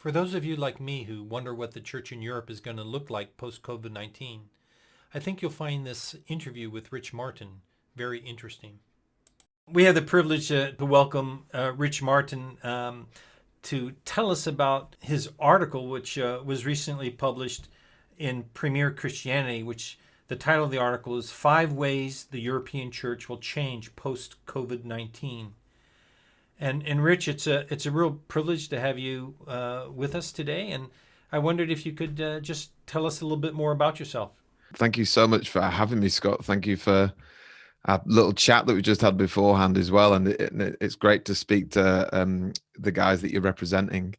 For those of you like me who wonder what the church in Europe is going to look like post COVID-19, I think you'll find this interview with Rich Martin very interesting. We have the privilege to welcome Rich Martin to tell us about his article, which was recently published in Premier Christianity, which the title of the article is Five Ways the European Church Will Change Post COVID-19. And Rich, it's a real privilege to have you with us today. And I wondered if you could just tell us a little bit more about yourself. Thank you so much for having me, Scott. Thank you for a little chat that we just had beforehand as well. And it's great to speak to the guys that you're representing.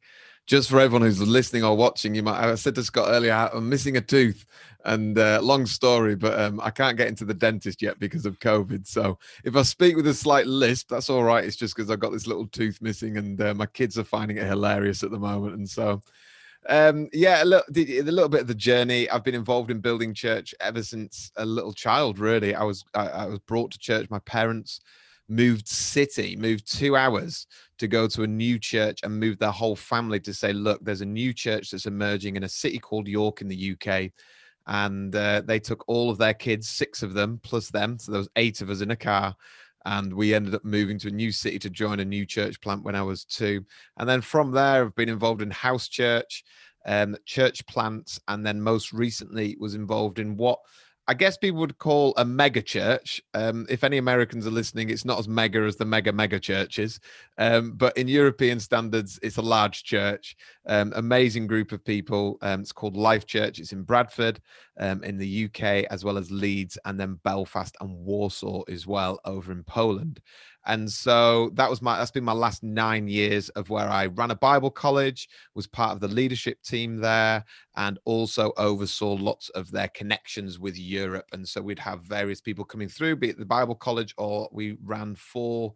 Just for everyone who's listening or watching, I said to Scott earlier, I'm missing a tooth, and long story, but I can't get into the dentist yet because of COVID. So if I speak with a slight lisp, that's all right. It's just because I've got this little tooth missing, and my kids are finding it hilarious at the moment. And so, yeah, a little bit of the journey. I've been involved in building church ever since a little child, really. I was brought to church. My parents moved 2 hours to go to a new church and moved their whole family to say, look, there's a new church that's emerging in a city called York in the UK. And they took all of their kids, 6 of them plus them. So there was 8 of us in a car. And we ended up moving to a new city to join a new church plant when I was 2. And then from there, I've been involved in house church, church plants, and then most recently was involved in what I guess people would call a mega church. If any Americans are listening, it's not as mega as the mega churches. But in European standards, it's a large church, amazing group of people. It's called Life Church. It's in Bradford, in the UK, as well as Leeds, and then Belfast and Warsaw as well over in Poland. And so that's been my last 9 years of where I ran a Bible college, was part of the leadership team there, and also oversaw lots of their connections with Europe. And so we'd have various people coming through, be it the Bible college, or we ran 4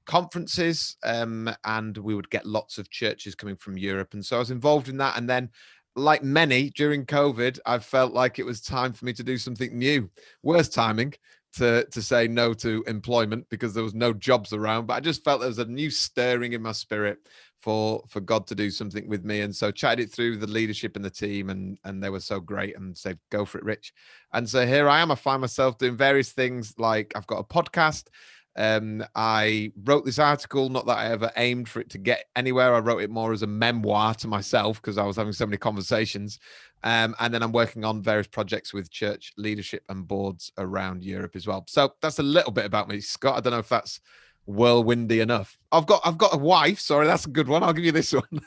conferences, and we would get lots of churches coming from Europe. And so I was involved in that. And then, like many during COVID, I felt like it was time for me to do something new. Worst timing to say no to employment because there was no jobs around, but I just felt there was a new stirring in my spirit for God to do something with me. And so chatted it through the leadership and the team, and they were so great and said, go for it, Rich. And so here I am. I find myself doing various things. Like I've got a podcast. I wrote this article, not that I ever aimed for it to get anywhere. I wrote it more as a memoir to myself because I was having so many conversations. And then I'm working on various projects with church leadership and boards around Europe as well. So that's a little bit about me, Scott. I don't know if that's whirlwindy enough. I've got a wife. Sorry, that's a good one. I'll give you this one.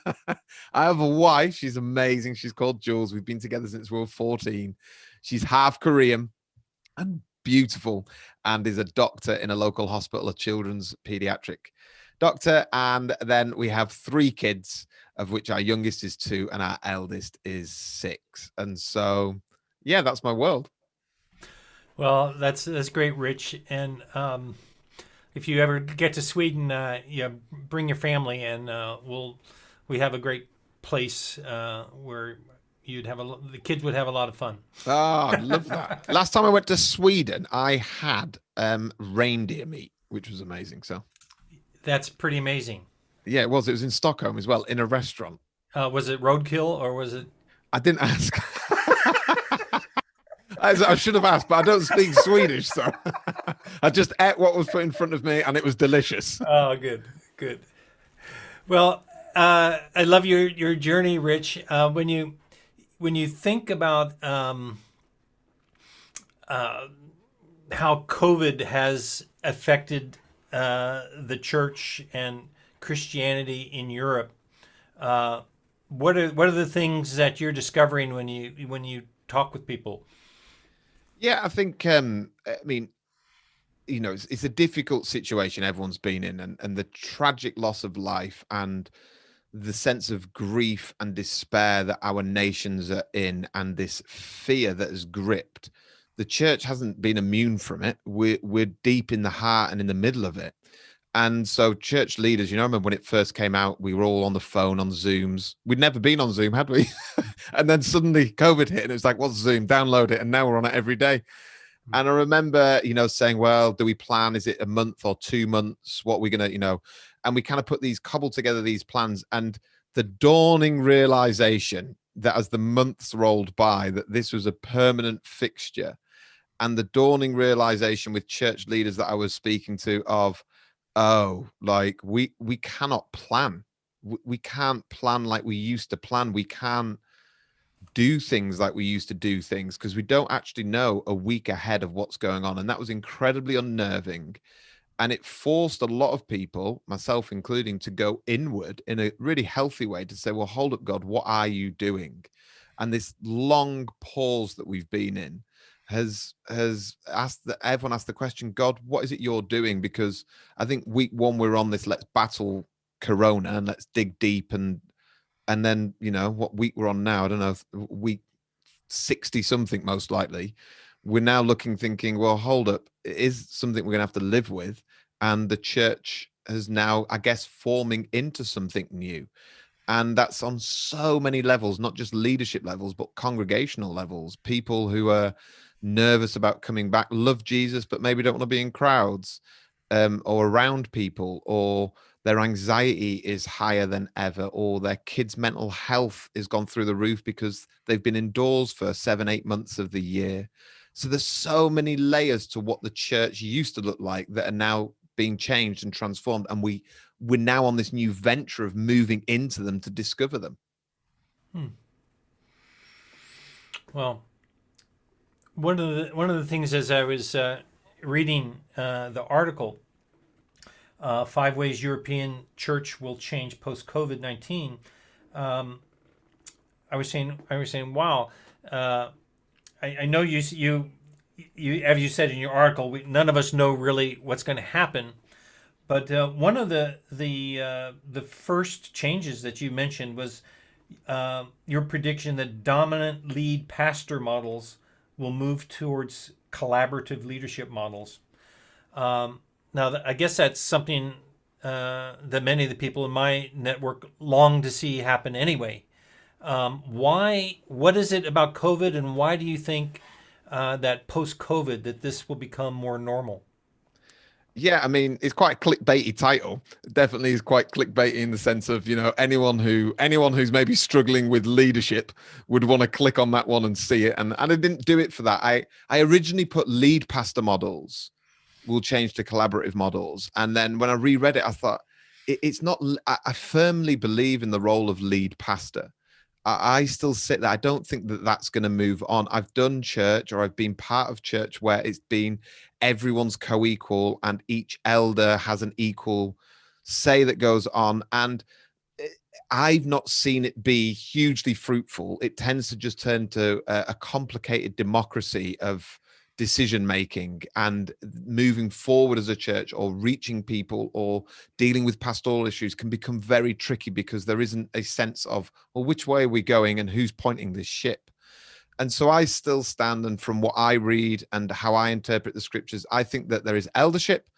I have a wife. She's amazing. She's called Jules. We've been together since we were 14. She's half Korean and beautiful, and is a doctor in a local hospital, a children's pediatric doctor. And then we have 3 kids, of which our youngest is 2 and our eldest is 6. And so, yeah, that's my world. Well, that's great, Rich. And if you ever get to Sweden, bring your family, and we have a great place where the kids would have a lot of fun. Oh, I love that. Last time I went to Sweden, I had reindeer meat, which was amazing. So that's pretty amazing. Yeah, it was. It was in Stockholm as well, in a restaurant. Was it roadkill or was it? I didn't ask. I should have asked, but I don't speak Swedish, so I just ate what was put in front of me, and it was delicious. Oh, good. Well, I love your journey, Rich. When you think about how COVID has affected the church and Christianity in Europe, what are the things that you're discovering when you talk with people? Yeah, I think it's a difficult situation everyone's been in, and the tragic loss of life and the sense of grief and despair that our nations are in, and this fear that has gripped the church hasn't been immune from it. We're deep in the heart and in the middle of it. And so church leaders, I remember when it first came out, we were all on the phone, on Zooms. We'd never been on Zoom, had we? And then suddenly COVID hit and it was like, what's Zoom? Download it. And now we're on it every day. And I remember, saying, well, do we plan? Is it a month or 2 months? What are we going to, and we kind of cobbled together these plans. And the dawning realization that as the months rolled by, that this was a permanent fixture, and the dawning realization with church leaders that I was speaking to of, oh, like we cannot plan. We can't plan like we used to plan. We can't do things like we used to do things because we don't actually know a week ahead of what's going on. And that was incredibly unnerving. And it forced a lot of people, myself including, to go inward in a really healthy way to say, well, hold up, God, what are you doing? And this long pause that we've been in has everyone asked the question, God, what is it you're doing? Because I think week one we're on this let's battle corona and let's dig deep, and then, you know, what week we're on now, I don't know, week 60 something most likely, we're now looking thinking, well, hold up, it is something we're gonna have to live with. And the church has now, I guess, forming into something new. And that's on so many levels, not just leadership levels, but congregational levels. People who are nervous about coming back, love Jesus, but maybe don't want to be in crowds, or around people, or their anxiety is higher than ever, or their kids' mental health is gone through the roof because they've been indoors for 7-8 months of the year. So there's so many layers to what the church used to look like that are now being changed and transformed, and we're now on this new venture of moving into them to discover them. Well, one of the things as I was reading the article, 5 Ways European Church Will Change Post COVID-19, I was saying, wow. I know you as you said in your article, none of us know really what's going to happen. But one of the first changes that you mentioned was your prediction that dominant lead pastor models will move towards collaborative leadership models. Now, I guess that's something that many of the people in my network long to see happen anyway. Why? What is it about COVID, and why do you think that post-COVID that this will become more normal? Yeah, I mean, it's quite a clickbaity title. Definitely is quite clickbaity in the sense of, you know, anyone who's maybe struggling with leadership would want to click on that one and see it. And I didn't do it for that. I originally put lead pastor models will change to collaborative models. And then when I reread it, I thought it's not, I firmly believe in the role of lead pastor. I still sit there. I don't think that that's going to move on. I've done church, or I've been part of church where it's been everyone's co-equal and each elder has an equal say that goes on. And I've not seen it be hugely fruitful. It tends to just turn to a complicated democracy of decision making, and moving forward as a church or reaching people or dealing with pastoral issues can become very tricky because there isn't a sense of, well, which way are we going and who's pointing this ship? And so I still stand, and from what I read and how I interpret the scriptures, I think that there is eldership,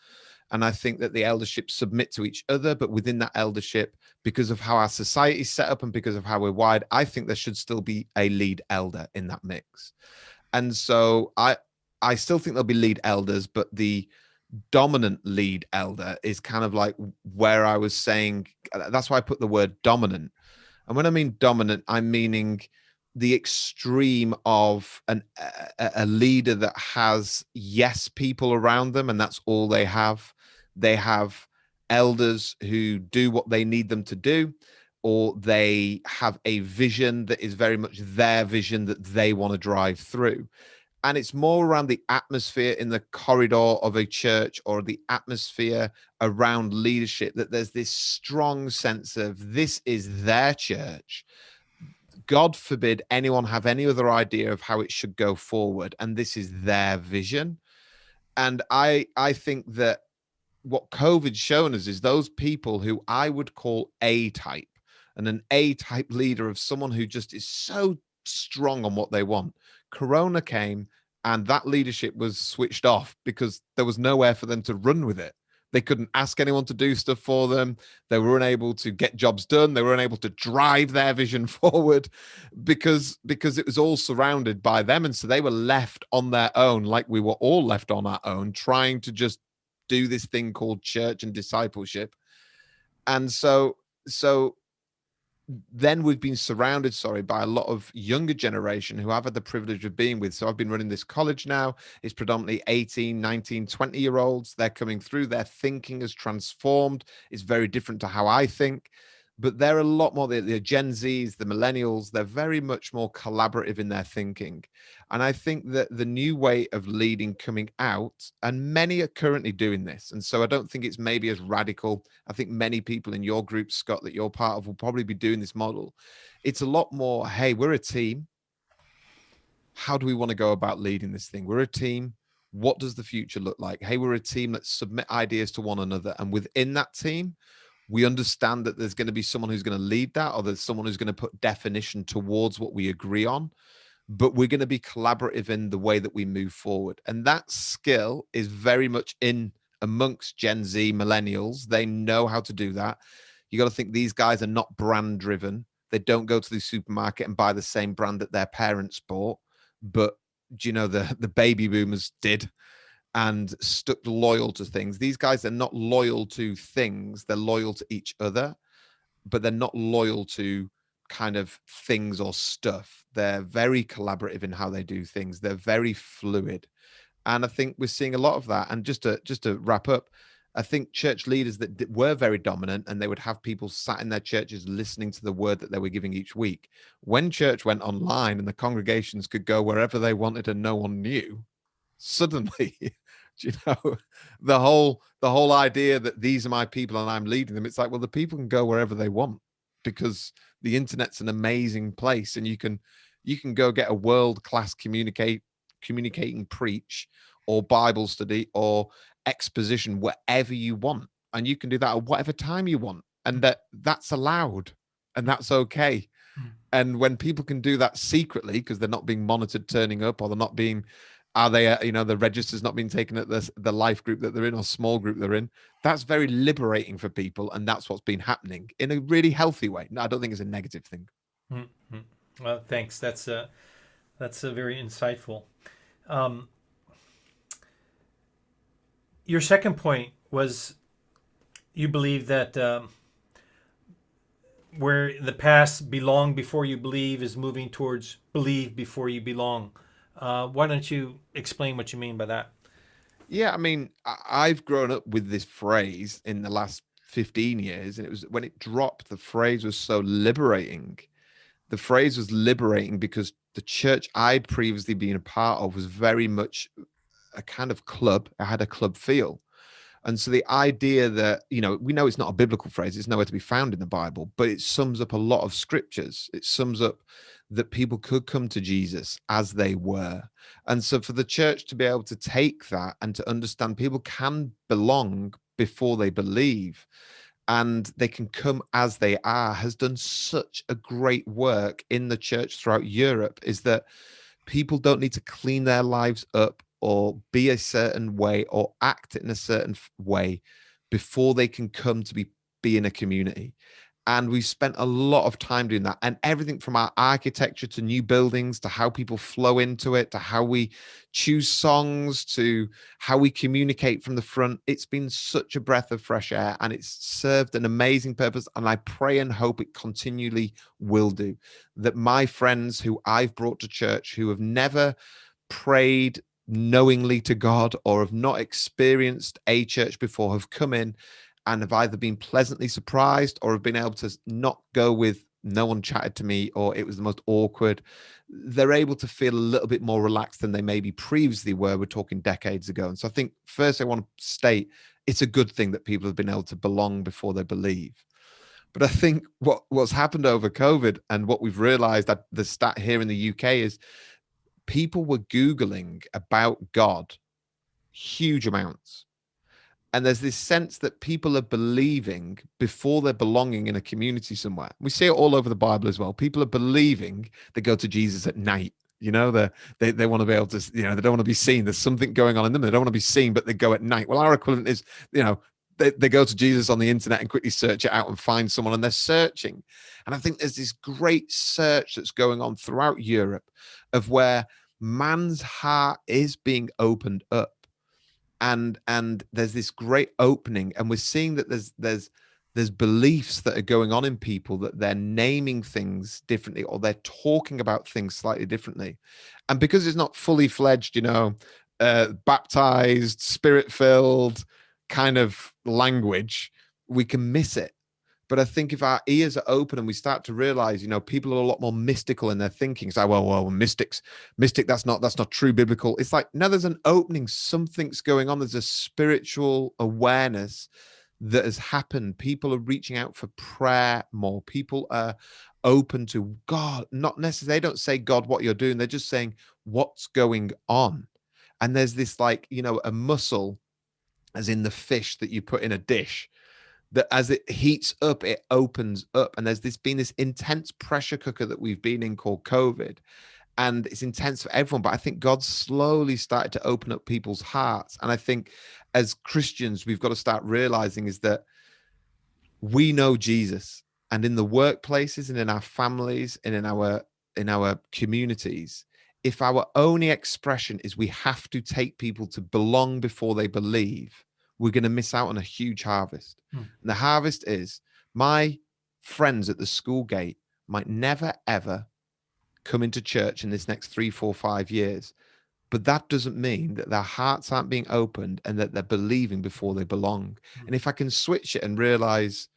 and I think that the eldership submit to each other, but within that eldership, because of how our society is set up and because of how we're wired, I think there should still be a lead elder in that mix. And so I still think there'll be lead elders, but the dominant lead elder is kind of like where I was saying, that's why I put the word dominant. And when I mean dominant, I'm meaning the extreme of a leader that has yes people around them, and that's all they have. They have elders who do what they need them to do, or they have a vision that is very much their vision that they want to drive through. And it's more around the atmosphere in the corridor of a church, or the atmosphere around leadership, that there's this strong sense of this is their church. God forbid anyone have any other idea of how it should go forward, and this is their vision. And I think that what COVID's shown us is those people who I would call A type, and an A type leader of someone who just is so strong on what they want. Corona came and that leadership was switched off because there was nowhere for them to run with it. They couldn't ask anyone to do stuff for them. They were unable to get jobs done. They were unable to drive their vision forward because it was all surrounded by them. And so they were left on their own, like we were all left on our own, trying to just do this thing called church and discipleship. And so then we've been surrounded, by a lot of younger generation who I've had the privilege of being with. So I've been running this college now. It's predominantly 18, 19, 20-year-olds. They're coming through. Their thinking has transformed. It's very different to how I think. But they're a lot more, the Gen Zs, the millennials, they're very much more collaborative in their thinking. And I think that the new way of leading coming out, and many are currently doing this. And so I don't think it's maybe as radical. I think many people in your group, Scott, that you're part of will probably be doing this model. It's a lot more, hey, we're a team. How do we want to go about leading this thing? We're a team. What does the future look like? Hey, we're a team. Let's submit ideas to one another. And within that team, we understand that there's going to be someone who's going to lead that, or there's someone who's going to put definition towards what we agree on, but we're going to be collaborative in the way that we move forward. And that skill is very much in amongst Gen Z millennials. They know how to do that. You got to think these guys are not brand driven. They don't go to the supermarket and buy the same brand that their parents bought, but the baby boomers did, and stuck loyal to things. These guys are not loyal to things. They're loyal to each other, but they're not loyal to kind of things or stuff. They're very collaborative in how they do things. They're very fluid. And I think we're seeing a lot of that. And just to wrap up, I think church leaders that were very dominant, and they would have people sat in their churches listening to the word that they were giving each week. When church went online and the congregations could go wherever they wanted and no one knew, suddenly the whole idea that these are my people and I'm leading them, it's like, well, the people can go wherever they want, because the internet's an amazing place, and you can go get a world-class communicating preach or Bible study or exposition wherever you want, and you can do that at whatever time you want, and that's allowed, and that's okay. And when people can do that secretly, because they're not being monitored turning up, or they're not being, the register's not being taken at the life group that they're in or small group they're in, that's very liberating for people. And that's what's been happening in a really healthy way. No, I don't think it's a negative thing. Mm-hmm. Well, thanks. That's very insightful. Your second point was you believe that where the past belong before you believe is moving towards believe before you belong. Why don't you explain what you mean by that? Yeah, I mean, I've grown up with this phrase in the last 15 years, and it was when it dropped, the phrase was so liberating. The phrase was liberating because the church I'd previously been a part of was very much a kind of club. I had a club feel. And so the idea that, we know it's not a biblical phrase, it's nowhere to be found in the Bible, but it sums up a lot of scriptures. It sums up that people could come to Jesus as they were. And so for the church to be able to take that and to understand people can belong before they believe, and they can come as they are, has done such a great work in the church throughout Europe, is that people don't need to clean their lives up or be a certain way or act in a certain way before they can come to be in a community. And we've spent a lot of time doing that, and everything from our architecture to new buildings to how people flow into it to how we choose songs to how we communicate from the front. It's been such a breath of fresh air, and it's served an amazing purpose. And I pray and hope it continually will do. That my friends who I've brought to church who have never prayed knowingly to God or have not experienced a church before have come in and have either been pleasantly surprised or have been able to not go with no one chatted to me or it was the most awkward. They're able to feel a little bit more relaxed than they maybe previously were. We're talking decades ago. And so I think first I want to state it's a good thing that people have been able to belong before they believe. But I think what's happened over COVID and what we've realized, that the stat here in the UK is people were Googling about God huge amounts. And there's this sense that people are believing before they're belonging in a community somewhere. We see it all over the Bible as well. People are believing they go to Jesus at night. They want to be able to, they don't want to be seen. There's something going on in them. They don't want to be seen, but they go at night. Well, our equivalent is, they go to Jesus on the internet and quickly search it out and find someone, and they're searching. And I think there's this great search that's going on throughout Europe of where man's heart is being opened up. And there's this great opening, and we're seeing that there's There's beliefs that are going on in people that they're naming things differently, or they're talking about things slightly differently. And because it's not fully fledged, baptized, spirit filled kind of language, we can miss it. But I think if our ears are open and we start to realize, people are a lot more mystical in their thinking. It's like, well, mystic, that's not true biblical. It's like, no, there's an opening, something's going on. There's a spiritual awareness that has happened. People are reaching out for prayer more. People are open to God. Not necessarily, they don't say, God, what you're doing. They're just saying, what's going on? And there's this a muscle, as in the fish that you put in a dish, that as it heats up, it opens up. And there's been this intense pressure cooker that we've been in called COVID. And it's intense for everyone. But I think God slowly started to open up people's hearts. And I think as Christians, we've got to start realizing is that we know Jesus. And in the workplaces and in our families and in our communities, if our only expression is we have to take people to belong before they believe, we're going to miss out on a huge harvest. And the harvest is my friends at the school gate might never, ever come into church in this next 3, 4, 5 years. But that doesn't mean that their hearts aren't being opened and that they're believing before they belong. And if I can switch it and realize,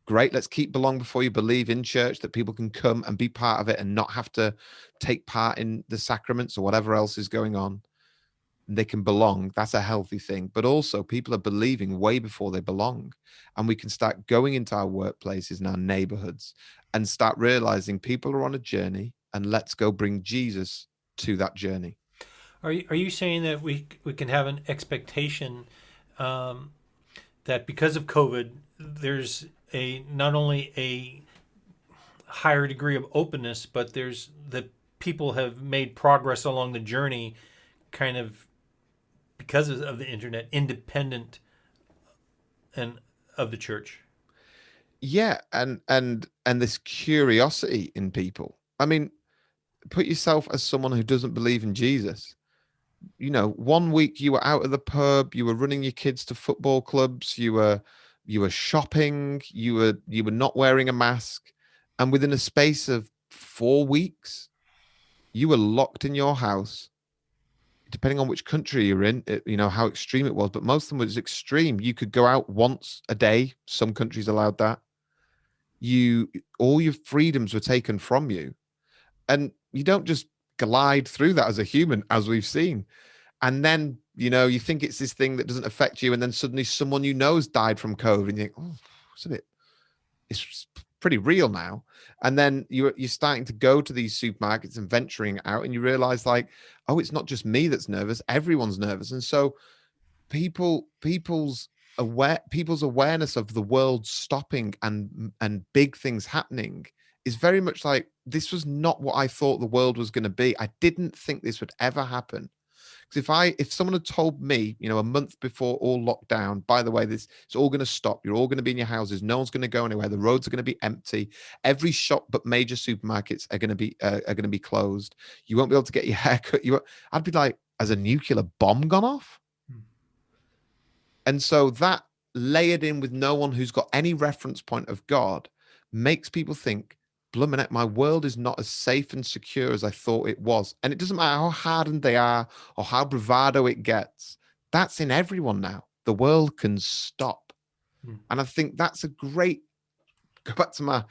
great, let's keep belong before you believe in church, that people can come and be part of it and not have to take part in the sacraments or whatever else is going on. They can belong. That's a healthy thing. But also people are believing way before they belong. And we can start going into our workplaces and our neighborhoods and start realizing people are on a journey, and let's go bring Jesus to that journey. Are you saying that we can have an expectation that because of COVID, there's not only a higher degree of openness, but there's that people have made progress along the journey, kind of because of the internet, independent and of the church? Yeah, and this curiosity in people. I mean, put yourself as someone who doesn't believe in Jesus. 1 week you were out of the pub, you were running your kids to football clubs, you were shopping, you were not wearing a mask, and within a space of 4 weeks, you were locked in your house. Depending on which country you're in, how extreme it was, but most of them was extreme. You could go out once a day. Some countries allowed that. All your freedoms were taken from you, and you don't just glide through that as a human, as we've seen. And then, you think it's this thing that doesn't affect you. And then suddenly someone has died from COVID. And you think, oh, it's pretty real now. And then you're starting to go to these supermarkets and venturing out, and you realize oh, it's not just me that's nervous. Everyone's nervous. And so people's awareness of the world stopping and big things happening is very much like, this was not what I thought the world was going to be. I didn't think this would ever happen. Because if someone had told me, a month before all lockdown, by the way, it's all going to stop. You're all going to be in your houses. No one's going to go anywhere. The roads are going to be empty. Every shop but major supermarkets are going to be closed. You won't be able to get your hair cut. I'd be like, has a nuclear bomb gone off? And so that, layered in with no one who's got any reference point of God, makes people think, Bluminette, my world is not as safe and secure as I thought it was. And it doesn't matter how hardened they are or how bravado it gets. That's in everyone now. The world can stop. And I think that's a great, go back to my,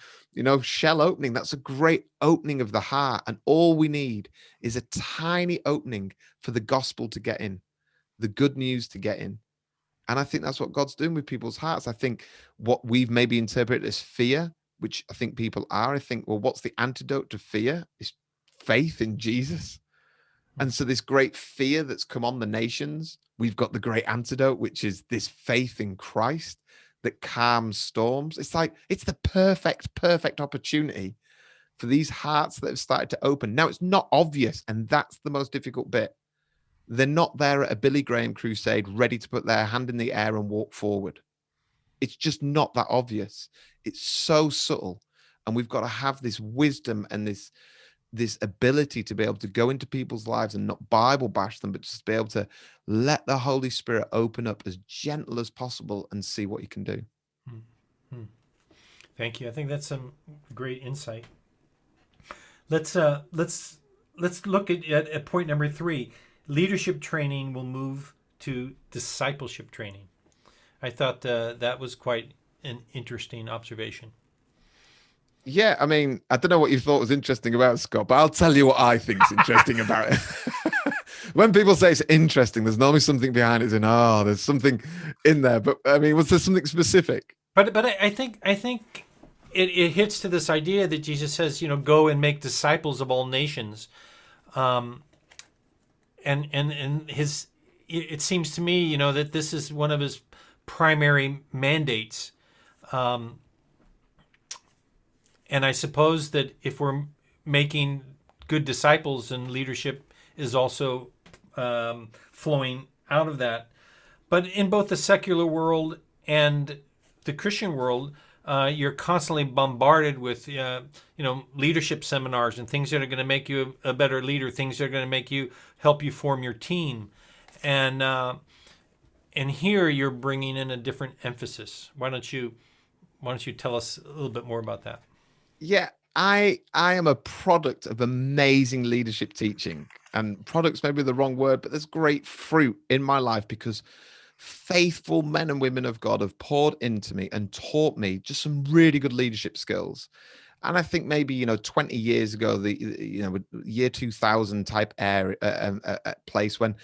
shell opening. That's a great opening of the heart. And all we need is a tiny opening for the gospel to get in, the good news to get in. And I think that's what God's doing with people's hearts. I think what we've maybe interpreted as fear, which I think people are, I think, well, what's the antidote to fear? Is faith in Jesus. And so this great fear that's come on the nations, we've got the great antidote, which is this faith in Christ that calms storms. It's like, it's the perfect opportunity for these hearts that have started to open. Now, it's not obvious, and that's the most difficult bit. They're not there at a Billy Graham crusade ready to put their hand in the air and walk forward. It's just not that obvious. It's so subtle. And we've got to have this wisdom and this ability to be able to go into people's lives and not Bible bash them, but just be able to let the Holy Spirit open up as gentle as possible and see what you can do. Thank you. I think that's some great insight. Let's look at point number 3. Leadership training will move to discipleship training. I thought that was quite an interesting observation. Yeah, I mean, I don't know what you thought was interesting about it, Scott, but I'll tell you what I think's interesting about it. When people say it's interesting, there's normally something behind it, and there's something in there. But I mean, was there something specific? But I think it hits to this idea that Jesus says, go and make disciples of all nations, and his. It seems to me, that this is one of his primary mandates. And I suppose that if we're making good disciples, and leadership is also flowing out of that. But in both the secular world and the Christian world, you're constantly bombarded with, leadership seminars and things that are going to make you a better leader, things that are going to help you form your team. And here you're bringing in a different emphasis. Why don't you tell us a little bit more about that? Yeah, I am a product of amazing leadership teaching, and product's maybe the wrong word, but there's great fruit in my life because faithful men and women of God have poured into me and taught me just some really good leadership skills. And I think maybe 20 years ago, the year 2000 type place, when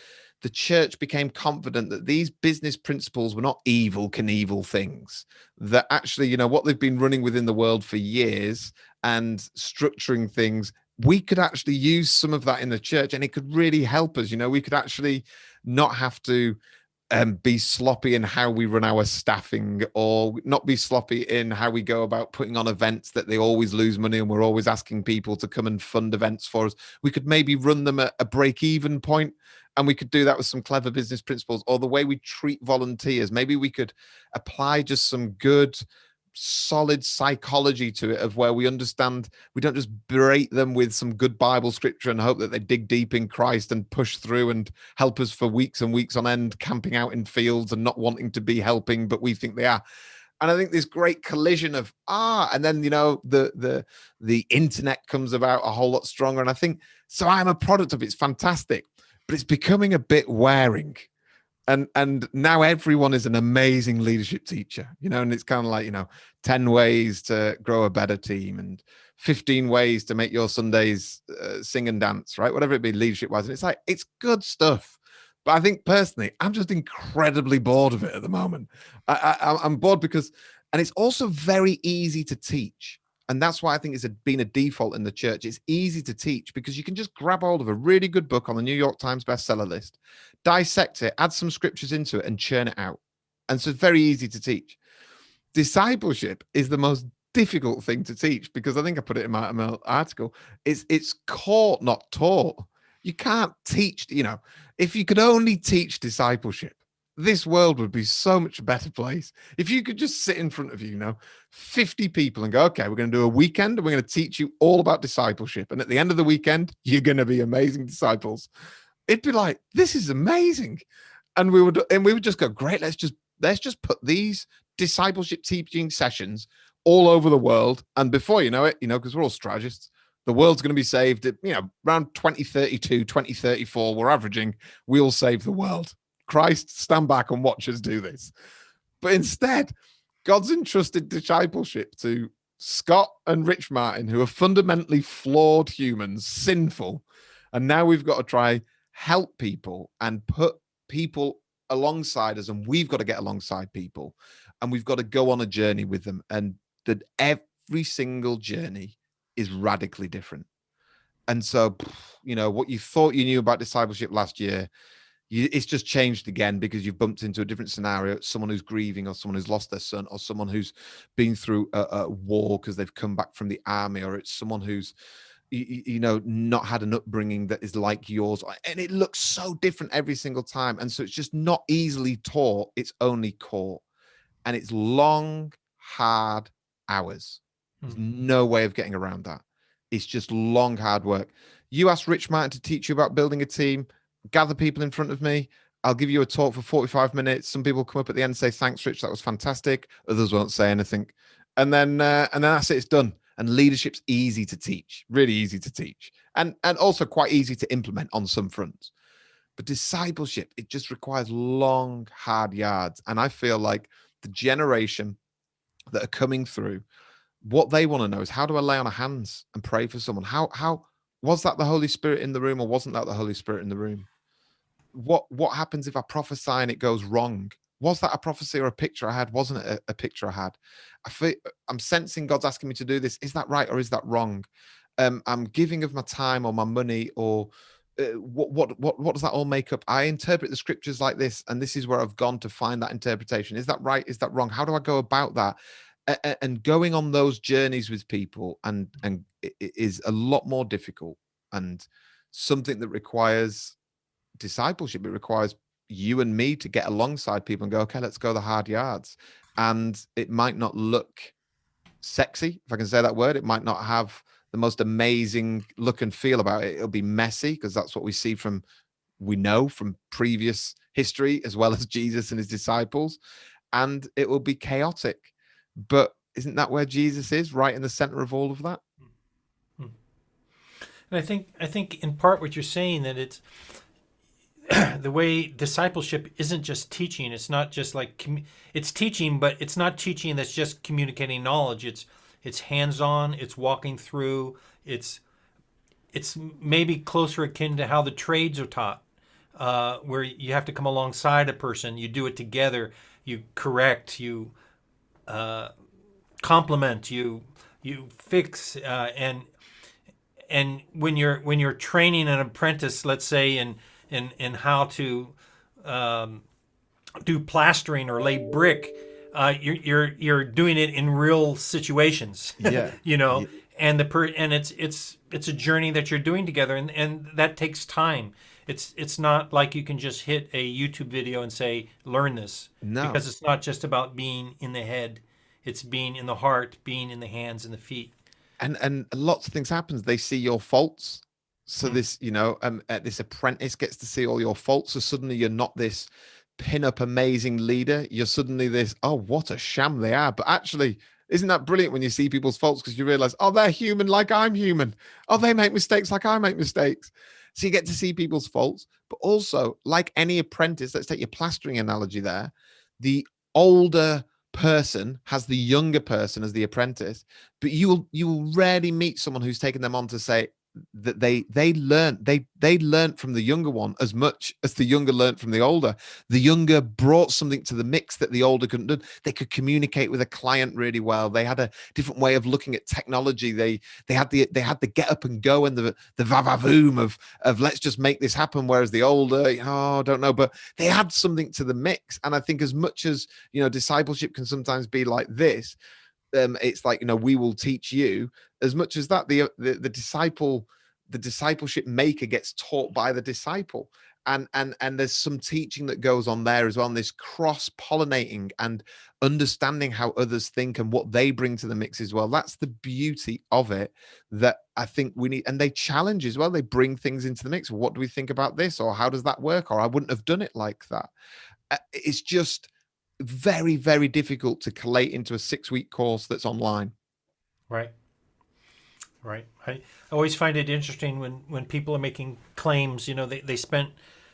the church became confident that these business principles were not evil Knievel things, that actually what they've been running within the world for years and structuring things, we could actually use some of that in the church, and it could really help us. We could actually not have to be sloppy in how we run our staffing, or not be sloppy in how we go about putting on events that they always lose money and we're always asking people to come and fund events for us. We could maybe run them at a break-even point, and we could do that with some clever business principles, or the way we treat volunteers. Maybe we could apply just some good, solid psychology to it, of where we understand we don't just berate them with some good Bible scripture and hope that they dig deep in Christ and push through and help us for weeks and weeks on end, camping out in fields and not wanting to be helping, but we think they are. And I think this great collision of and then the internet comes about a whole lot stronger. And I think so. I'm a product of it. It's fantastic, but it's becoming a bit wearing. And now everyone is an amazing leadership teacher, and it's kind of like, 10 ways to grow a better team and 15 ways to make your Sundays sing and dance, right? Whatever it be, leadership wise. And it's like, it's good stuff. But I think personally, I'm just incredibly bored of it at the moment. I'm bored because, and it's also very easy to teach. And that's why I think it's been a default in the church. It's easy to teach because you can just grab hold of a really good book on the New York Times bestseller list, dissect it, add some scriptures into it, and churn it out. And so it's very easy to teach. Discipleship is the most difficult thing to teach, because I think I put it in my article. It's caught, not taught. You can't teach, if you could only teach discipleship, this world would be so much a better place. If you could just sit in front of 50 people and go, okay, we're going to do a weekend and we're going to teach you all about discipleship. And at the end of the weekend, you're going to be amazing disciples. It'd be like, this is amazing. And we would just go, great, let's just put these discipleship teaching sessions all over the world. And before you know it, because we're all strategists, the world's going to be saved at, around 2032, 2034, we're averaging, we'll save the world. Christ, stand back and watch us do this. But instead, God's entrusted discipleship to Scott and Rich Martin, who are fundamentally flawed humans, sinful. And now we've got to try help people and put people alongside us, and we've got to get alongside people, and we've got to go on a journey with them. And that every single journey is radically different. And so, what you thought you knew about discipleship last year, it's just changed again, because you've bumped into a different scenario. It's someone who's grieving, or someone who's lost their son, or someone who's been through a war because they've come back from the army, or it's someone who's not had an upbringing that is like yours. And it looks so different every single time. And so it's just not easily taught. It's only caught. And it's long, hard hours. There's no way of getting around that. It's just long, hard work. You ask Rich Martin to teach you about building a team, gather people in front of me, I'll give you a talk for 45 minutes. Some people come up at the end and say, thanks, Rich, that was fantastic. Others won't say anything. And then that's it, it's done. And leadership's easy to teach, really easy to teach, and also quite easy to implement on some fronts. But discipleship, it just requires long, hard yards. And I feel like the generation that are coming through, what they want to know is, how do I lay on hands and pray for someone? How was that the Holy Spirit in the room, or wasn't that the Holy Spirit in the room? What happens if I prophesy and it goes wrong? Was that a prophecy or a picture I had? Wasn't it a picture I had? I'm sensing God's asking me to do this. Is that right or is that wrong? I'm giving of my time or my money, or what does that all make up? I interpret the scriptures like this, and this is where I've gone to find that interpretation. Is that right? Is that wrong? How do I go about that? And going on those journeys with people and it is a lot more difficult, and something that requires discipleship. It requires you and me to get alongside people and go, okay, let's go the hard yards. And it might not look sexy, if I can say that word. It might not have the most amazing look and feel about it. It'll be messy, because that's what we know from previous history, as well as Jesus and his disciples. And it will be chaotic. But isn't that where Jesus is, right in the center of all of that? And I think in part what you're saying, that it's the way discipleship isn't just teaching. It's not just like it's teaching, but it's not teaching that's just communicating knowledge. It's hands-on. It's walking through. It's maybe closer akin to how the trades are taught, where you have to come alongside a person. You do it together. You correct. You compliment. You fix. And when you're training an apprentice, let's say in how to do plastering or lay brick, you're doing it in real situations. Yeah. You know, Yeah. and it's a journey that you're doing together, and that takes time. It's not like you can just hit a YouTube video and say, learn this, No. because it's not just about being in the head. It's being in the heart, being in the hands and the feet. And lots of things happens. They see your faults. So this, this apprentice gets to see all your faults. So suddenly you're not this pin-up amazing leader. You're suddenly this, oh, what a sham they are. But actually, isn't that brilliant when you see people's faults? Because you realize, oh, they're human like I'm human. Oh, they make mistakes like I make mistakes. So you get to see people's faults. But also, like any apprentice, let's take your plastering analogy there, the older person has the younger person as the apprentice, but you will rarely meet someone who's taken them on to say that they learned from the younger one as much as the younger learned from the older. The younger brought something to the mix that the older couldn't do. They could communicate with a client really well. They had a different way of looking at technology. They had the get up and go and the va-va-voom of let's just make this happen. Whereas the older, I don't know, but they had something to the mix. And I think as much as discipleship can sometimes be like this, it's like, we will teach you. As much as that, the discipleship maker gets taught by the disciple, and there's some teaching that goes on there as well, and this cross-pollinating and understanding how others think and what they bring to the mix as well. That's the beauty of it, that I think we need. And they challenge as well. They bring things into the mix. What do we think about this, or how does that work, or I wouldn't have done it like that. It's just very, very difficult to collate into a 6-week course that's online. Right. I always find it interesting when people are making claims. They spent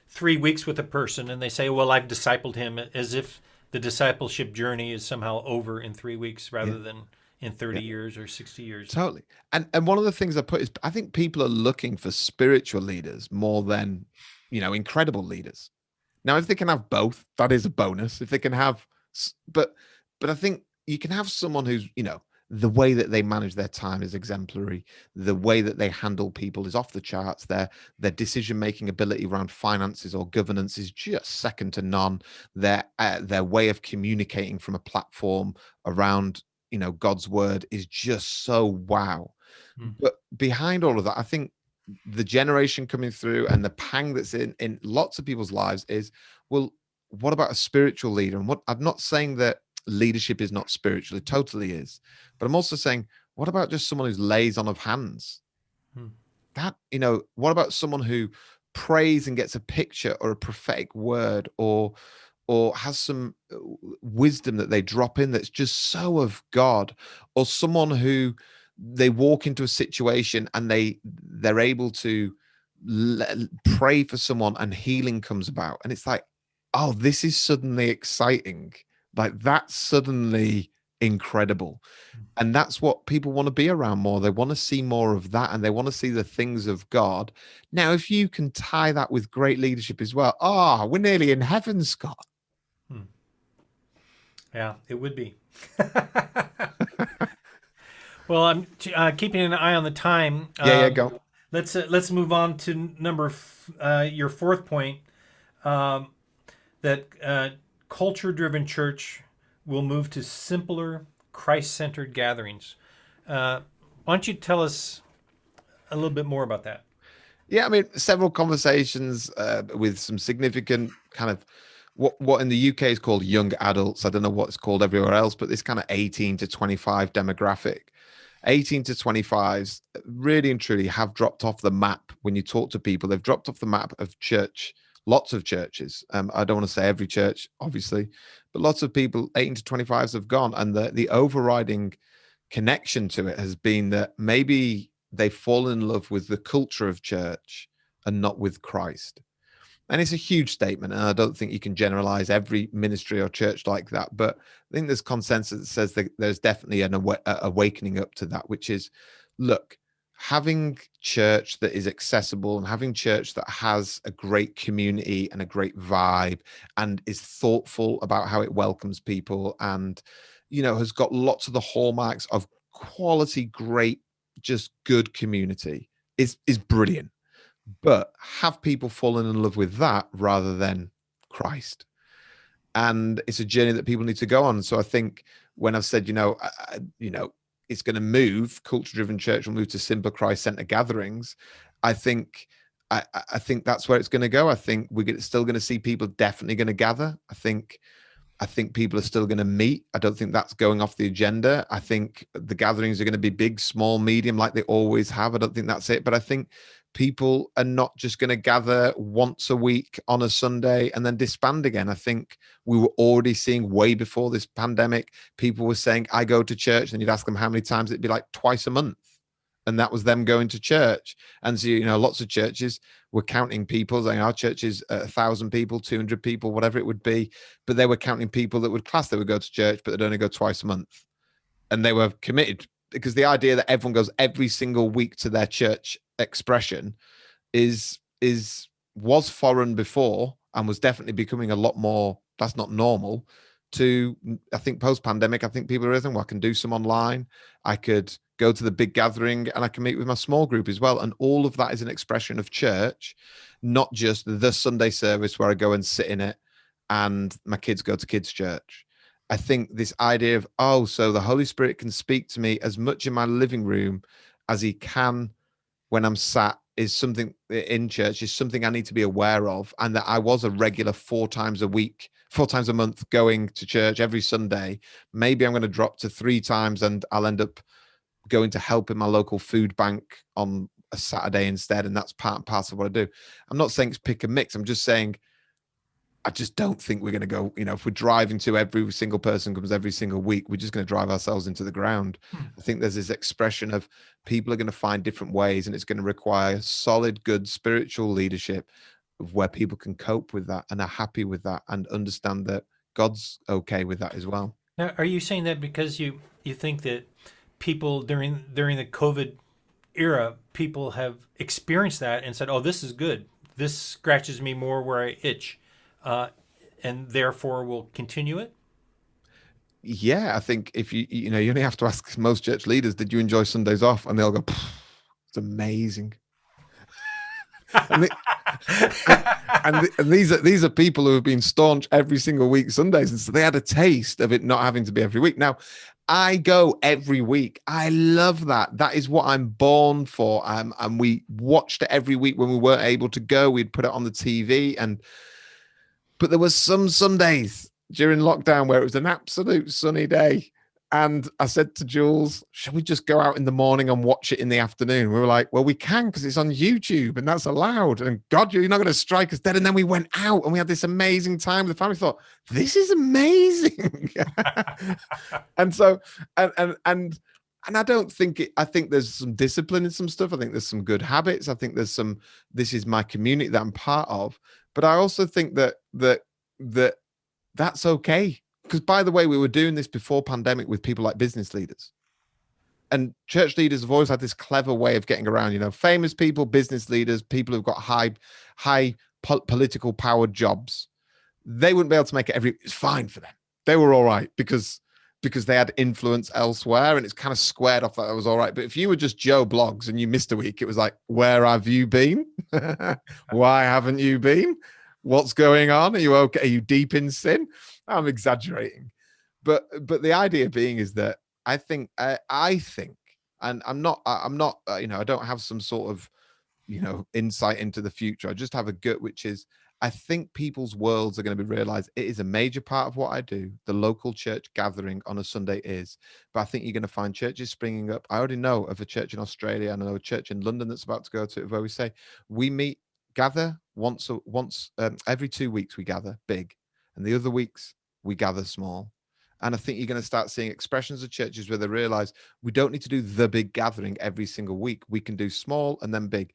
3 weeks with a person and they say, well, I've discipled him, as if the discipleship journey is somehow over in 3 weeks rather than in 30 years or 60 years. Totally. And one of the things I put is, I think people are looking for spiritual leaders more than, incredible leaders. Now, if they can have both, that is a bonus. If they can have, but I think you can have someone who's, the way that they manage their time is exemplary. The way that they handle people is off the charts. Their decision-making ability around finances or governance is just second to none. Their way of communicating from a platform around, God's word is just so wow. But behind all of that, I think the generation coming through and the pang that's in lots of people's lives is, well, what about a spiritual leader? And what I'm not saying that leadership is not spiritual, it totally is, but I'm also saying, what about just someone who's lays on of hands? That, what about someone who prays and gets a picture or a prophetic word, or has some wisdom that they drop in that's just so of God, or someone who they walk into a situation and they're able to pray for someone and healing comes about, and it's like, oh, this is suddenly exciting. Like, that's suddenly incredible. And that's what people want to be around more. They want to see more of that, and they want to see the things of God. Now, if you can tie that with great leadership as well, we're nearly in heaven, Scott. Yeah, it would be. Well, I'm keeping an eye on the time. Yeah, go. Let's move on to your fourth point, that culture-driven church will move to simpler, Christ-centered gatherings. Why don't you tell us a little bit more about that? Yeah, I mean, several conversations with some significant kind of what in the UK is called young adults. I don't know what it's called everywhere else, but this kind of 18 to 25 demographic. 18 to 25s really and truly have dropped off the map. When you talk to people, they've dropped off the map of church. Lots of churches. I don't want to say every church, obviously, but lots of people, 18 to 25s, have gone. And the overriding connection to it has been that maybe they fall in love with the culture of church and not with Christ. And it's a huge statement, and I don't think you can generalize every ministry or church like that. But I think there's consensus that says that there's definitely an awakening up to that, which is, look, having church that is accessible and having church that has a great community and a great vibe and is thoughtful about how it welcomes people, and has got lots of the hallmarks of quality, great, just good community is brilliant. But have people fallen in love with that rather than Christ? And it's a journey that people need to go on. So I think when I've said, it's going to move, culture-driven church will move to simpler Christ-centered gatherings, I think that's where it's going to go. I think we're still going to see people definitely going to gather. I think people are still going to meet. I don't think that's going off the agenda. I think the gatherings are going to be big, small, medium, like they always have. I don't think that's it. But I think people are not just going to gather once a week on a Sunday and then disband again. I think we were already seeing way before this pandemic, people were saying, I go to church. And you'd ask them how many times, it'd be like twice a month. And that was them going to church. And so, lots of churches were counting people, saying our church is 1,000 people, 200 people, whatever it would be. But they were counting people that would class, they would go to church, but they'd only go twice a month. And they were committed, because the idea that everyone goes every single week to their church expression was foreign before, and was definitely becoming a lot more, that's not normal. I think post-pandemic, I think people are thinking, well, I can do some online, I could go to the big gathering, and I can meet with my small group as well. And all of that is an expression of church, not just the Sunday service where I go and sit in it and my kids go to kids' church. I think this idea of, so the Holy Spirit can speak to me as much in my living room as he can when I'm sat is something in church, is something I need to be aware of. And that I was a regular 4 times a month going to church every Sunday. Maybe I'm going to drop to 3 times, and I'll end up going to help in my local food bank on a Saturday instead. And that's part and parcel of what I do. I'm not saying it's pick and mix. I'm just saying, I just don't think we're going to go, if we're driving to every single person comes every single week, we're just going to drive ourselves into the ground. I think there's this expression of people are going to find different ways, and it's going to require solid, good spiritual leadership of where people can cope with that and are happy with that and understand that God's okay with that as well. Now, are you saying that because you think that people during the COVID era, people have experienced that and said, oh, this is good. This scratches me more where I itch. And therefore will continue it? Yeah, I think if you only have to ask most church leaders, did you enjoy Sundays off? And they'll go, it's amazing. and these are people who have been staunch every single week Sundays, and so they had a taste of it not having to be every week. Now, I go every week. I love that. That is what I'm born for. And we watched it every week when we weren't able to go. We'd put it on the TV, but there was some Sundays during lockdown where it was an absolute sunny day, And I said to Jules, shall we just go out in the morning and watch it in the afternoon? We were like, well, we can because it's on YouTube and that's allowed. And God, you're not going to strike us dead. And then we went out and we had this amazing time. The family thought, this is amazing. And so, and I don't think it, I think there's some discipline in some stuff. I think there's some good habits. I think there's some, this is my community that I'm part of. But I also think that's okay. Because by the way, we were doing this before pandemic with people like business leaders. And church leaders have always had this clever way of getting around, famous people, business leaders, people who've got high political powered jobs. They wouldn't be able to make it it's fine for them. They were all right because they had influence elsewhere, and it's kind of squared off that was all right. But if you were just Joe Blogs and you missed a week, it was like, where have you been? Why haven't you been? What's going on? Are you okay? Are you deep in sin? I'm exaggerating. But the idea being is that I think, and I'm not, I don't have some sort of, insight into the future. I just have a gut, which is, I think people's worlds are going to be realized. It is a major part of what I do. The local church gathering on a Sunday is, but I think you're going to find churches springing up. I already know of a church in Australia, and I know a church in London that's about to go to it, where we say we gather once every 2 weeks. We gather big, and the other weeks we gather small. And I think you're going to start seeing expressions of churches where they realize we don't need to do the big gathering every single week. We can do small and then big,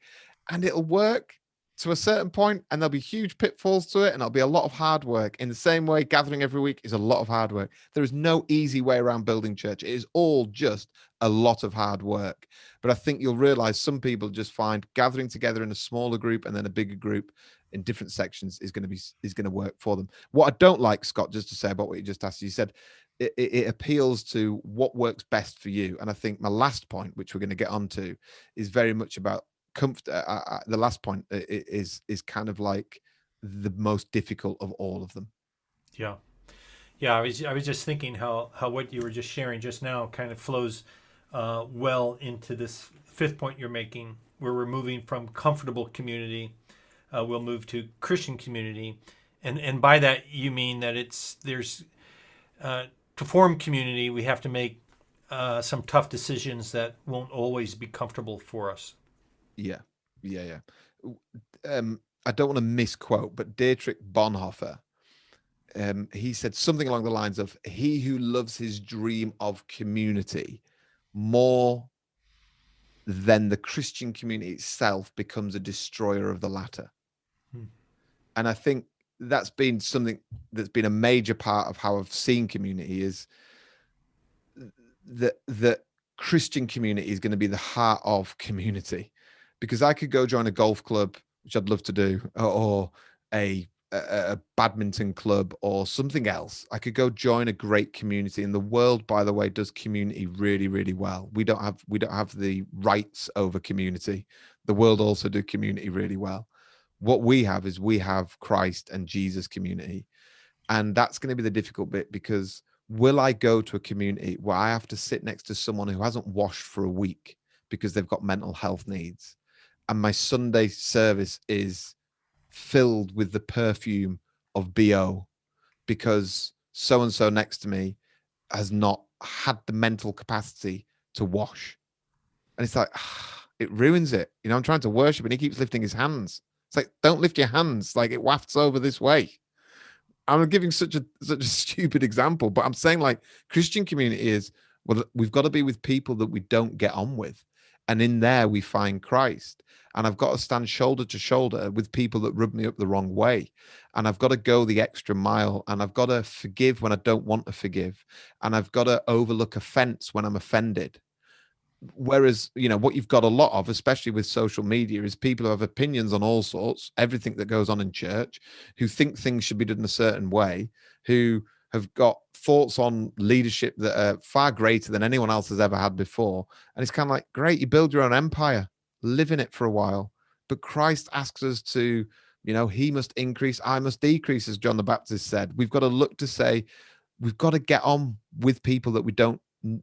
and it'll work to a certain point, and there'll be huge pitfalls to it, and it'll be a lot of hard work. In the same way, gathering every week is a lot of hard work. There is no easy way around building church. It is all just a lot of hard work. But I think you'll realize some people just find gathering together in a smaller group and then a bigger group in different sections is going to work for them. What I don't like, Scott, just to say about what you just asked, you said it appeals to what works best for you. And I think my last point, which we're going to get onto, is very much about comfort. The last point is kind of like the most difficult of all of them. Yeah. I was just thinking how what you were just sharing just now kind of flows well into this fifth point you're making, where we're moving from comfortable community, we'll move to Christian community, and by that you mean that there's to form community, we have to make some tough decisions that won't always be comfortable for us. Yeah. I don't want to misquote, but Dietrich Bonhoeffer, he said something along the lines of, he who loves his dream of community more than the Christian community itself becomes a destroyer of the latter. And I think that's been something that's been a major part of how I've seen community, is that Christian community is going to be the heart of community. Because I could go join a golf club, which I'd love to do, or a badminton club or something else. I could go join a great community. And the world, by the way, does community really, really well. We don't have the rights over community. The world also do community really well. What we have is we have Christ and Jesus community. And that's going to be the difficult bit, because will I go to a community where I have to sit next to someone who hasn't washed for a week because they've got mental health needs, and my Sunday service is filled with the perfume of BO because so-and-so next to me has not had the mental capacity to wash? And it's like, it ruins it. I'm trying to worship and he keeps lifting his hands. It's like, don't lift your hands. Like, it wafts over this way. I'm giving such a stupid example, but I'm saying, like, Christian community is, well, we've got to be with people that we don't get on with. And in there we find Christ. And I've got to stand shoulder to shoulder with people that rub me up the wrong way. And I've got to go the extra mile. And I've got to forgive when I don't want to forgive. And I've got to overlook offense when I'm offended. Whereas, what you've got a lot of, especially with social media, is people who have opinions on all sorts, everything that goes on in church, who think things should be done a certain way, who have got thoughts on leadership that are far greater than anyone else has ever had before. And it's kind of like, great, you build your own empire, live in it for a while. But Christ asks us to, he must increase, I must decrease, as John the Baptist said. We've got to look to say, we've got to get on with people that we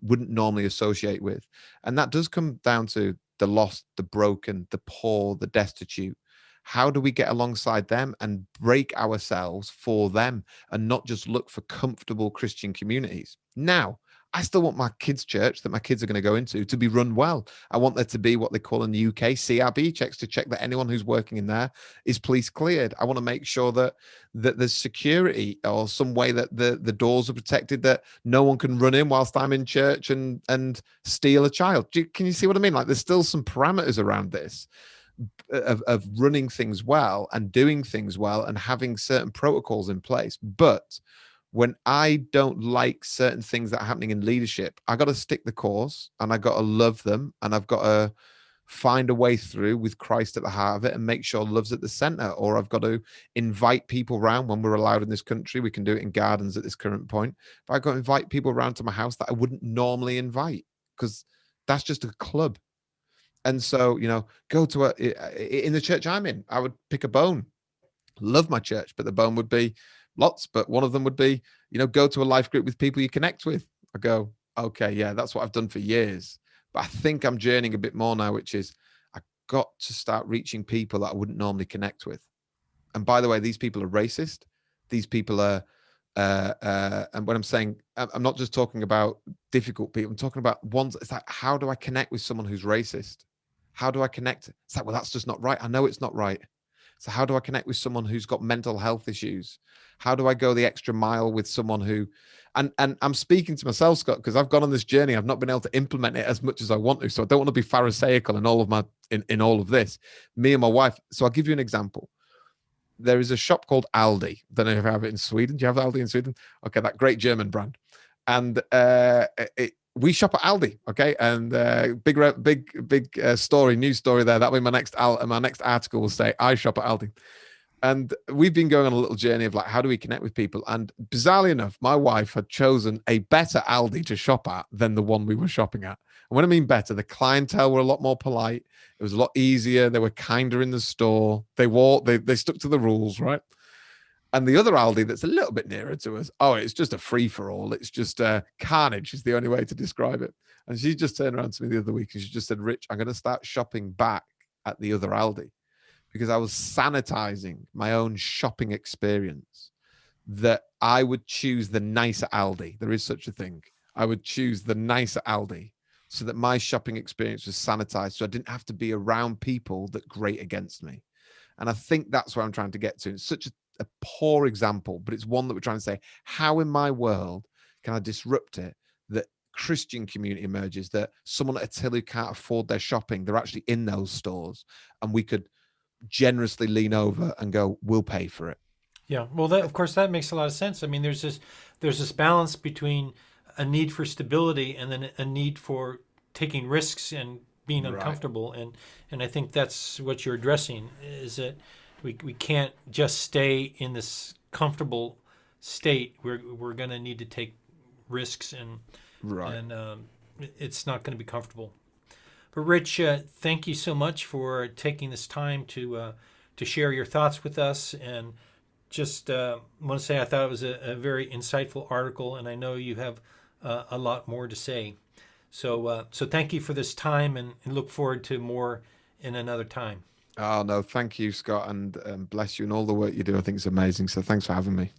wouldn't normally associate with. And that does come down to the lost, the broken, the poor, the destitute. How do we get alongside them and break ourselves for them and not just look for comfortable Christian communities? Now, I still want my kids' church that my kids are going to go into to be run well. I want there to be what they call in the UK CRB checks, to check that anyone who's working in there is police cleared. I want to make sure that there's security, or some way that the doors are protected, that no one can run in whilst I'm in church and steal a child. Can you see what I mean? Like, there's still some parameters around this of running things well and doing things well and having certain protocols in place. But when I don't like certain things that are happening in leadership, I got to stick the course, and I got to love them, and I've got to find a way through with Christ at the heart of it, and make sure love's at the center. Or I've got to invite people around when we're allowed in this country. We can do it in gardens at this current point, but I've got to invite people around to my house that I wouldn't normally invite, because that's just a club. And so, go to in the church I'm in, I would pick a bone. Love my church, but the bone would be lots, but one of them would be, go to a life group with people you connect with. I go, okay, yeah, that's what I've done for years. But I think I'm journeying a bit more now, which is, I got to start reaching people that I wouldn't normally connect with. And by the way, these people are racist. These people are, and when I'm saying, I'm not just talking about difficult people, I'm talking about ones. It's like, how do I connect with someone who's racist? How do I connect? It's like, well, that's just not right. I know it's not right. So how do I connect with someone who's got mental health issues? How do I go the extra mile with someone who, and I'm speaking to myself, Scott, because I've gone on this journey. I've not been able to implement it as much as I want to. So I don't want to be pharisaical in all of my, in all of this, me and my wife. So I'll give you an example. There is a shop called Aldi. Don't know if I have it in Sweden. Do you have Aldi in Sweden? Okay, that great German brand. And we shop at Aldi, okay? And big story, news story there. That way my next article will say, I shop at Aldi. And we've been going on a little journey of like, how do we connect with people? And bizarrely enough, my wife had chosen a better Aldi to shop at than the one we were shopping at. And when I mean better, the clientele were a lot more polite. It was a lot easier. They were kinder in the store. They stuck to the rules, right? And the other Aldi that's a little bit nearer to us, it's just a free for all. It's just carnage is the only way to describe it. And she just turned around to me the other week and she just said, Rich, I'm going to start shopping back at the other Aldi, because I was sanitizing my own shopping experience, that I would choose the nicer Aldi. There is such a thing. I would choose the nicer Aldi so that my shopping experience was sanitized, so I didn't have to be around people that grate against me. And I think that's where I'm trying to get to. It's such a poor example, but it's one that we're trying to say, how in my world can I disrupt it that Christian community emerges, that someone at a till who can't afford their shopping, they're actually in those stores, and we could generously lean over and go, we'll pay for it. Yeah, well, of course, that makes a lot of sense. I mean, there's this balance between a need for stability and then a need for taking risks and being uncomfortable. And I think that's what you're addressing, is that we can't just stay in this comfortable state. We're going to need to take risks, and it's not going to be comfortable. But Rich, thank you so much for taking this time to share your thoughts with us. And just want to say I thought it was a very insightful article, and I know you have a lot more to say. So thank you for this time, and look forward to more in another time. Oh, no, thank you, Scott, and bless you and all the work you do. I think it's amazing. So thanks for having me.